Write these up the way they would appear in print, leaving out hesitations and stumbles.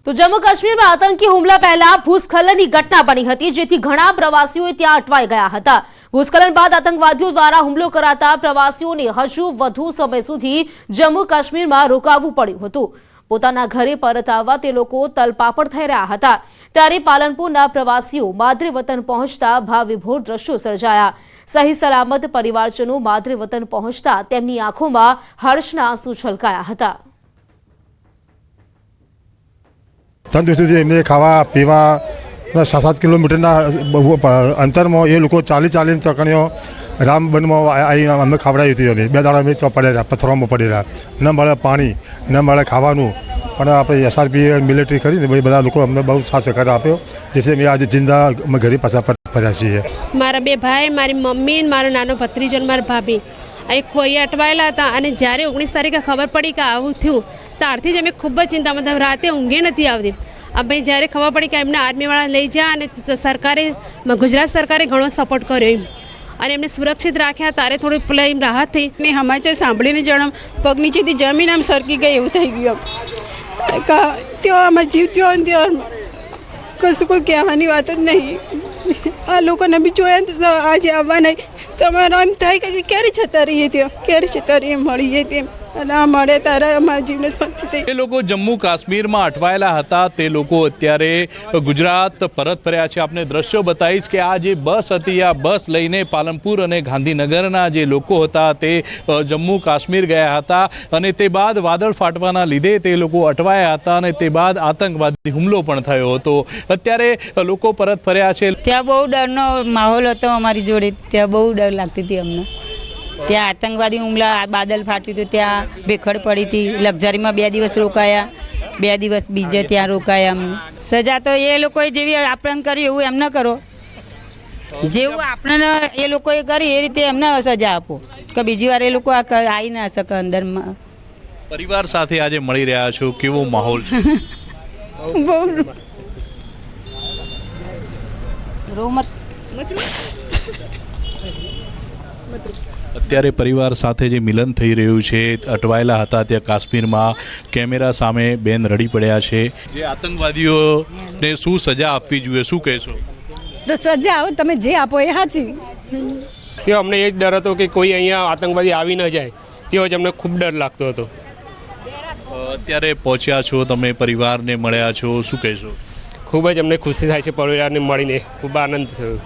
તો જમ્મુ કાશ્મીરમાં આતંકી હુમલા પહેલા ભૂસ્ખલનની ઘટના બની હતી, જેથી ઘણા પ્રવાસીઓ ત્યાં અટવાઈ ગયા હતા। ભૂસ્ખલન બાદ આતંકવાદીઓ દ્વારા હુમલો કરાતા પ્રવાસીઓને હજુ વધુ સમય સુધી જમ્મુ કાશ્મીરમાં રોકાવું પડ્યું હતું। પોતાના ઘરે પરત આવવા તે લોકો તલપાપડ થઈ રહ્યા હતા। ત્યારે પાલનપુરના પ્રવાસીઓ માદરે વતન પહોંચતા ભાવવિભોર દ્રશ્યો સર્જાયા। સહી સલામત પરિવારજનો માદરે વતન પહોંચતા તેમની આંખોમાં હર્ષના આંસુ છલકાયા હતા। ત્રણ દિવસથી એમને ખાવા પીવા 7 કિલોમીટરના અંતરમાં એ લોકો ચાલીને તકણીઓ રામબનમાં આવી અમને ખવડાવી હતી। અને 2 દાડા અમે તો પડેલા પથ્થરોમાં પડેલા, ન મળે પાણી ન મળે ખાવાનું। પણ આપણે SRP મિલિટરી કરીને બધા લોકો અમને બહુ સાથ સહકાર આપ્યો, જેથી અમે આજે જિંદા અમે ઘરે પાછા ફર્યા છીએ। મારા 2 ભાઈ, મારી મમ્મી, મારો નાનો ભત્રીજો અને મારા ભાભી અહીં ખોઈ અટવાયેલા હતા। અને જ્યારે 19 તારીખે ખબર પડી કે આવું થયું ત્યારથી જ અમે ખૂબ જ ચિંતામાં હતા। રાતે ઊંઘે નથી આવતી। અમે જ્યારે ખબર પડી કે એમને આર્મીવાળા લઈ જાય અને સરકારે ગુજરાત સરકારે ઘણો સપોર્ટ કર્યો અને એમને સુરક્ષિત રાખ્યા, ત્યારે થોડી રાહત થઈ। ને સમાચાર સાંભળીને જણાવ પગ નીચેથી જમીન આમ સરકી ગઈ એવું થઈ ગયું। ત્યાં આમાં જીવ થયો ને ત્યાં કશું કોઈ કહેવાની વાત જ નહીં। આ લોકોને બી જોયા તો આજે આવવા નહીં, તમારે આમ થાય કે ક્યારે જતા રહીએ, ત્યાં ક્યારે જતા રહીએ, મળીએ તેમ અને આ મળે તારા અમારા જીવને શાંતિ થઈ। એ લોકો જમ્મુ કાશ્મીરમાં અટવાયેલા હતા, તે લોકો અત્યારે ગુજરાત પરત ફર્યા છે। આપને દ્રશ્યો બતાવીશ કે આ જે બસ હતી, આ બસ લઈને પાલનપુર અને ગાંધીનગરના જે લોકો હતા તે જમ્મુ કાશ્મીર ગયા હતા અને તે બાદ વાદળ ફાટવાના લીધે તે લોકો અટવાયા હતા અને તે બાદ આતંકવાદી હુમલો પણ થયો હતો। અત્યારે લોકો પરત ફર્યા છે। ત્યાં બહુ ડરનો માહોલ હતો અમારી જોડે, ત્યાં બહુ ડર લાગતી હતી અમને। ત્યાં આતંકવાદી હુમલા બાદલ ફાટ્યું હતું, ત્યાં ભેખડ પડી હતી। લક્ઝરીમાં 2 દિવસ રોકાયા, 2 દિવસ બીજે ત્યાં રોકાયા। અમને સજા તો એ લોકોએ જેવી આપણને કરી એવું એમને કરો, જેવું આપણને એ લોકોએ કરી એ રીતે એમને સજા આપો કે બીજી વાર એ લોકો આવી ના શકે અંદરમાં। પરિવાર સાથે આજે મળી રહ્યા છો, કેવો માહોલ છે? બહુ અત્યારે પરિવાર સાથે જે મિલન થઈ રહ્યું છે, અટવાયેલા હતા ત્યાં કાશ્મીરમાં, કેમેરા સામે બેન રડી પડ્યા છે। જે આતંકવાદીઓને શું સજા આપવી જોઈએ, શું કહેશો? તો સજા આવે, તમે જે આપો એ સાચી। તે અમને એ જ ડર હતો કે કોઈ અહીંયા આતંકવાદી આવી ન જાય, તેવો જ અમને ખૂબ ડર લાગતો હતો। અત્યારે પહોંચ્યા છો તમે, પરિવારને મળ્યા છો, શું કહેશો? ખૂબ જ અમને ખુશી થાય છે, પરિવારને મળીને ખૂબ આનંદ થયો।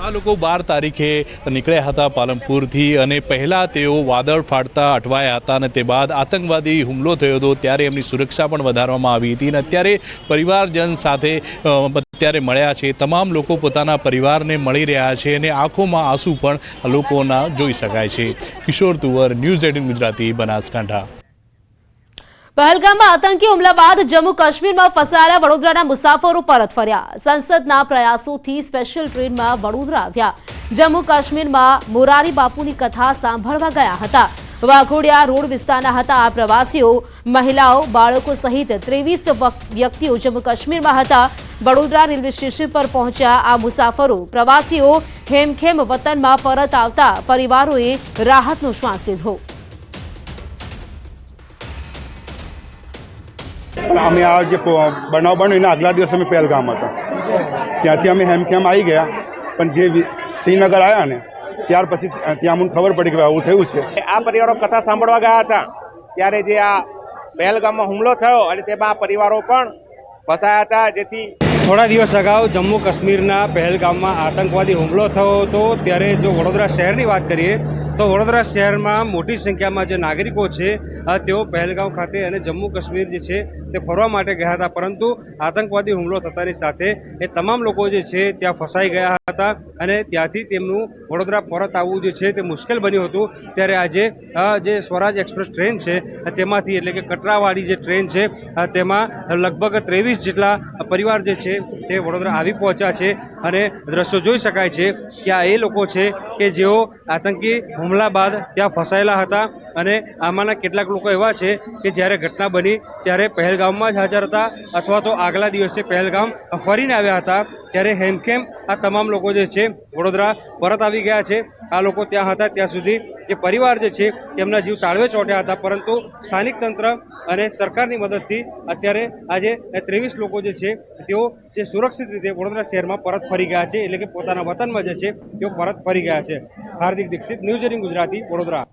આ લોકો 12 તારીખે નીકળ્યા હતા પાલનપુરથી અને પહેલાં તેઓ વાદળ ફાટતા અટવાયા હતા અને તે બાદ આતંકવાદી હુમલો થયો હતો, ત્યારે એમની સુરક્ષા પણ વધારવામાં આવી હતી અને અત્યારે પરિવારજન સાથે અત્યારે મળ્યા છે। તમામ લોકો પોતાના પરિવારને મળી રહ્યા છે અને આંખોમાં આંસુ પણ લોકોના જોઈ શકાય છે। કિશોર તુવર, ન્યૂઝ 18 ગુજરાતી, બનાસકાંઠા। પહેલગામમાં આતંકી હુમલા બાદ જમ્મુ કાશ્મીરમાં ફસાયેલા વડોદરાના મુસાફરો પરત ફર્યા। સંસદના પ્રયાસોથી સ્પેશિયલ ટ્રેનમાં વડોદરા આવ્યા। જમ્મુ કાશ્મીરમાં મોરારી બાપુની કથા સાંભળવા ગયા હતા। વાઘોડિયા રોડ વિસ્તારના હતા આ પ્રવાસીઓ। મહિલાઓ, બાળકો સહિત 23 વ્યક્તિઓ જમ્મુ કાશ્મીરમાં હતા। વડોદરા રેલવે સ્ટેશન પર પહોંચ્યા આ મુસાફરો પ્રવાસીઓ હેમખેમ વતનમાં પરત આવતા પરિવારોએ રાહતનો શ્વાસ લીધો। અમે આ જે બનાવ બન્યો એના આગલા દિવસે અમે પહેલગામ હતા, ત્યાંથી અમે હેમખેમ આવી ગયા। પણ જે શ્રીનગર આવ્યા ને ત્યાર પછી ત્યાં અમને ખબર પડી કે આવું થયું છે। આ પરિવારો કથા સાંભળવા ગયા હતા ત્યારે જે આ પહેલગામમાં હુમલો થયો અને તેમાં પરિવારો પણ ફસાયા હતા। જેથી થોડા દિવસ અગાઉ જમ્મુ કાશ્મીરના પહેલગામમાં આતંકવાદી હુમલો થયો હતો, ત્યારે જો વડોદરા શહેરની વાત કરીએ તો વડોદરા શહેરમાં મોટી સંખ્યામાં જે નાગરિકો છે તેઓ પહેલગામ ખાતે અને જમ્મુ કાશ્મીર જે છે તે ફરવા માટે ગયા હતા। પરંતુ આતંકવાદી હુમલો થતાની સાથે એ તમામ લોકો જે છે ત્યાં ફસાઈ ગયા હતા અને ત્યાંથી તેમનું વડોદરા પરત આવવું જે છે તે મુશ્કેલ બન્યું હતું। ત્યારે આજે જે સ્વરાજ એક્સપ્રેસ ટ્રેન છે તેમાંથી, એટલે કે કટરાવાળી જે ટ્રેન છે તેમાં લગભગ 23 જેટલા પરિવાર જે છે તે વડોદરા આવી પહોંચ્યા છે અને દ્રશ્યો જોઈ શકાય છે કે આ એ લોકો છે કે જેઓ આતંકી હુમલા બાદ ત્યાં ફસાયેલા હતા અને આમાંના કેટલાક લોકો એવા છે કે જ્યારે ઘટના બની ત્યારે પહેલગામમાં જ હાજર હતા અથવા તો આગલા દિવસે પહેલગામ ફરીને આવ્યા હતા। ત્યારે હેમખેમ આ તમામ લોકો જે છે વડોદરા પરત આવી ગયા છે આ લોકો ત્યાં હતા ત્યાં સુધી જે પરિવાર જે છે તેમના જીવ તાળવે ચોંટ્યા હતા, પરંતુ સ્થાનિક તંત્ર અને સરકારની મદદથી અત્યારે આજે 23 લોકો જે છે તેઓ જે સુરક્ષિત રીતે વડોદરા શહેરમાં પરત ફરી ગયા છે, એટલે કે પોતાના વતનમાં જે છે તેઓ પરત ફરી ગયા છે. હાર્દિક દીક્ષિત, ન્યૂઝ 18 ગુજરાતી, વડોદરા.